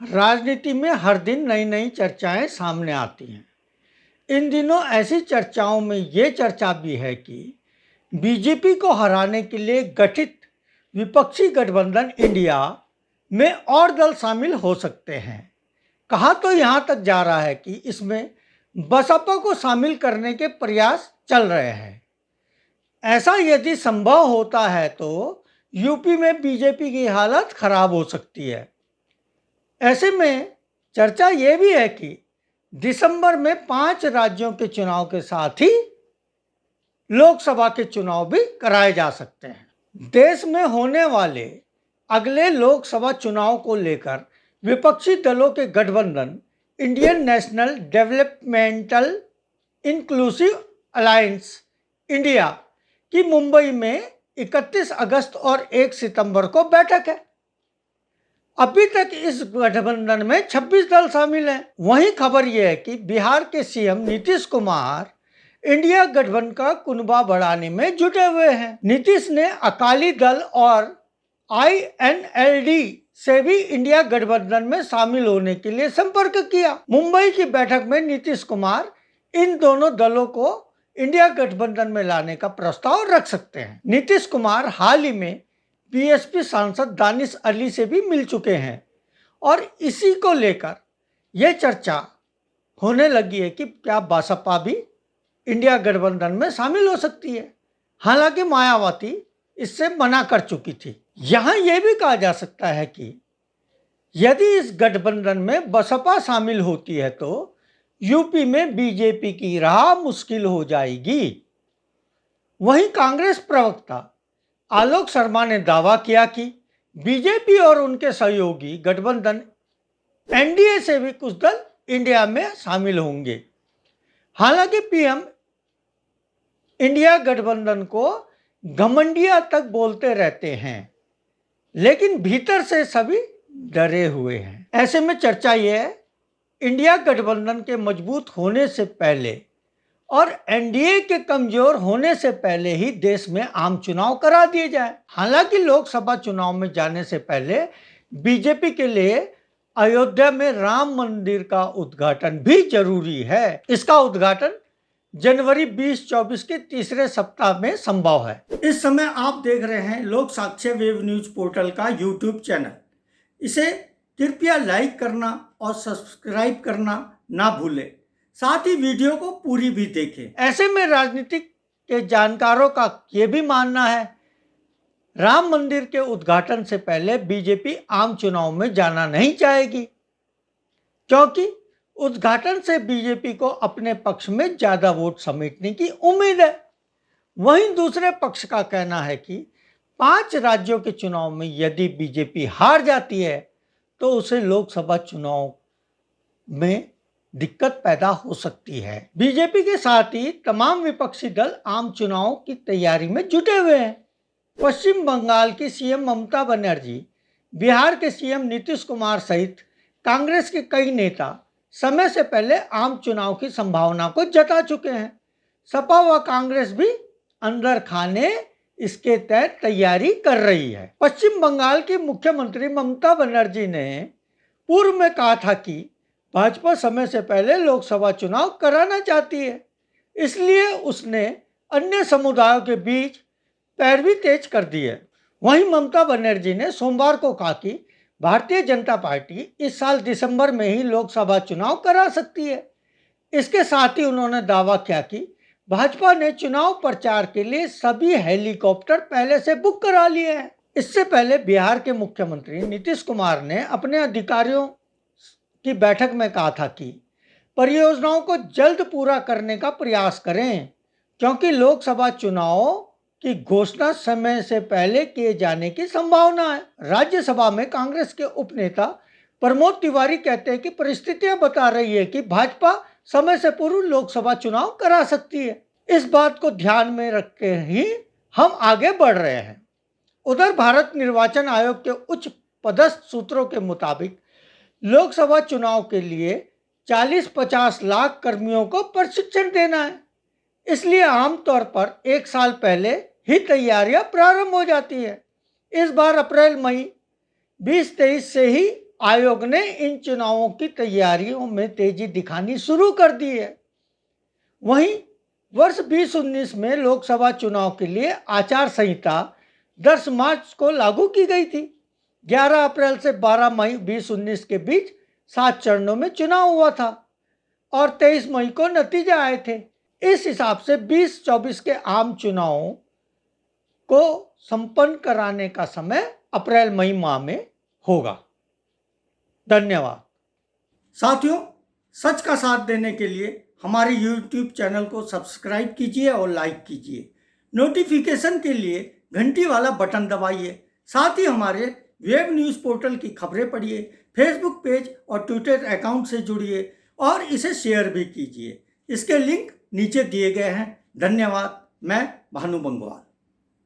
राजनीति में हर दिन नई नई चर्चाएं सामने आती हैं। इन दिनों ऐसी चर्चाओं में ये चर्चा भी है कि बीजेपी को हराने के लिए गठित विपक्षी गठबंधन इंडिया में और दल शामिल हो सकते हैं। कहा तो यहाँ तक जा रहा है कि इसमें बसपा को शामिल करने के प्रयास चल रहे हैं। ऐसा यदि संभव होता है तो यूपी में बीजेपी की हालत खराब हो सकती है। ऐसे में चर्चा ये भी है कि दिसंबर में 5 राज्यों के चुनाव के साथ ही लोकसभा के चुनाव भी कराए जा सकते हैं। देश में होने वाले अगले लोकसभा चुनाव को लेकर विपक्षी दलों के गठबंधन Indian national developmental inclusive alliance India की मुंबई में 31 अगस्त और 1 सितंबर को बैठक है। अभी तक इस गठबंधन में 26 दल शामिल हैं। वहीं खबर यह है कि बिहार के सीएम नीतीश कुमार इंडिया गठबंधन का कुनबा बढ़ाने में जुटे हुए हैं। नीतीश ने अकाली दल और INLD से भी इंडिया गठबंधन में शामिल होने के लिए संपर्क किया। मुंबई की बैठक में नीतीश कुमार इन दोनों दलों को इंडिया गठबंधन में लाने का प्रस्ताव रख सकते हैं। नीतीश कुमार हाल ही में बीएसपी सांसद दानिश अली से भी मिल चुके हैं और इसी को लेकर यह चर्चा होने लगी है कि क्या बसपा भी इंडिया गठबंधन में शामिल हो सकती है। हालांकि मायावती इससे मना कर चुकी थी। यहाँ यह भी कहा जा सकता है कि यदि इस गठबंधन में बसपा शामिल होती है तो यूपी में बीजेपी की राह मुश्किल हो जाएगी। वहीं कांग्रेस प्रवक्ता आलोक शर्मा ने दावा किया कि बीजेपी और उनके सहयोगी गठबंधन एनडीए से भी कुछ दल इंडिया में शामिल होंगे। हालांकि पीएम इंडिया गठबंधन को घमंडिया तक बोलते रहते हैं, लेकिन भीतर से सभी डरे हुए हैं। ऐसे में चर्चा यह है, इंडिया गठबंधन के मजबूत होने से पहले और एनडीए के कमजोर होने से पहले ही देश में आम चुनाव करा दिए जाए। हालांकि लोकसभा चुनाव में जाने से पहले बीजेपी के लिए अयोध्या में राम मंदिर का उद्घाटन भी जरूरी है। इसका उद्घाटन जनवरी 2024 के तीसरे सप्ताह में संभव है। इस समय आप देख रहे हैं लोक साक्ष्य वेब न्यूज पोर्टल का यूट्यूब चैनल। इसे कृपया लाइक करना और सब्सक्राइब करना ना भूलें। साथ ही वीडियो को पूरी भी देखें। ऐसे में राजनीतिक के जानकारों का यह भी मानना है, राम मंदिर के उद्घाटन से पहले बीजेपी आम चुनाव में जाना नहीं चाहेगी, क्योंकि उद्घाटन से बीजेपी को अपने पक्ष में ज्यादा वोट समेटने की उम्मीद है। वहीं दूसरे पक्ष का कहना है कि 5 राज्यों के चुनाव में यदि बीजेपी हार जाती है तो उसे लोकसभा चुनाव में दिक्कत पैदा हो सकती है। बीजेपी के साथ ही तमाम विपक्षी दल आम चुनाव की तैयारी में जुटे हुए हैं। पश्चिम बंगाल की सीएम ममता बनर्जी, बिहार के सीएम नीतीश कुमार सहित कांग्रेस के कई नेता समय से पहले आम चुनाव की संभावना को जता चुके हैं। सपा व कांग्रेस भी अंदर खाने इसके तहत तैयारी कर रही है। पश्चिम बंगाल की मुख्यमंत्री ममता बनर्जी ने पूर्व में कहा था कि भाजपा समय से पहले लोकसभा चुनाव कराना चाहती है, इसलिए उसने अन्य समुदायों के बीच पैरवी तेज कर दी है। वहीं ममता बनर्जी ने सोमवार को कहा कि भारतीय जनता पार्टी इस साल दिसंबर में ही लोकसभा चुनाव करा सकती है। इसके साथ ही उन्होंने दावा किया कि भाजपा ने चुनाव प्रचार के लिए सभी हेलीकॉप्टर पहले से बुक करा लिए हैं। इससे पहले बिहार के मुख्यमंत्री नीतीश कुमार ने अपने अधिकारियों की बैठक में कहा था कि परियोजनाओं को जल्द पूरा करने का प्रयास करें, क्योंकि लोकसभा चुनाव की घोषणा समय से पहले किए जाने की संभावना है। राज्यसभा में कांग्रेस के उपनेता प्रमोद तिवारी कहते हैं कि परिस्थितियां बता रही है कि भाजपा समय से पूर्व लोकसभा चुनाव करा सकती है। इस बात को ध्यान में रख के ही हम आगे बढ़ रहे हैं। उधर भारत निर्वाचन आयोग के उच्च पदस्थ सूत्रों के मुताबिक लोकसभा चुनाव के लिए 40-50 लाख कर्मियों को प्रशिक्षण देना है, इसलिए आमतौर पर 1 साल पहले ही तैयारियां प्रारंभ हो जाती है। इस बार अप्रैल मई 2023 से ही आयोग ने इन चुनावों की तैयारियों में तेजी दिखानी शुरू कर दी है। वहीं वर्ष 2019 में लोकसभा चुनाव के लिए आचार संहिता 10 मार्च को लागू की गई थी। 11 अप्रैल से 12 मई 2019 के बीच 7 चरणों में चुनाव हुआ था और 23 मई को नतीजे आए थे। इस हिसाब से 2024 के आम चुनावों को संपन्न कराने का समय अप्रैल मई माह में होगा। धन्यवाद। साथियों, सच का साथ देने के लिए हमारे YouTube चैनल को सब्सक्राइब कीजिए और लाइक कीजिए। नोटिफिकेशन के लिए घंटी वाला बटन दबाइए। साथ ही हमारे वेब न्यूज़ पोर्टल की खबरें पढ़िए, फेसबुक पेज और ट्विटर अकाउंट से जुड़िए और इसे शेयर भी कीजिए। इसके लिंक नीचे दिए गए हैं। धन्यवाद। मैं भानु बंगवार।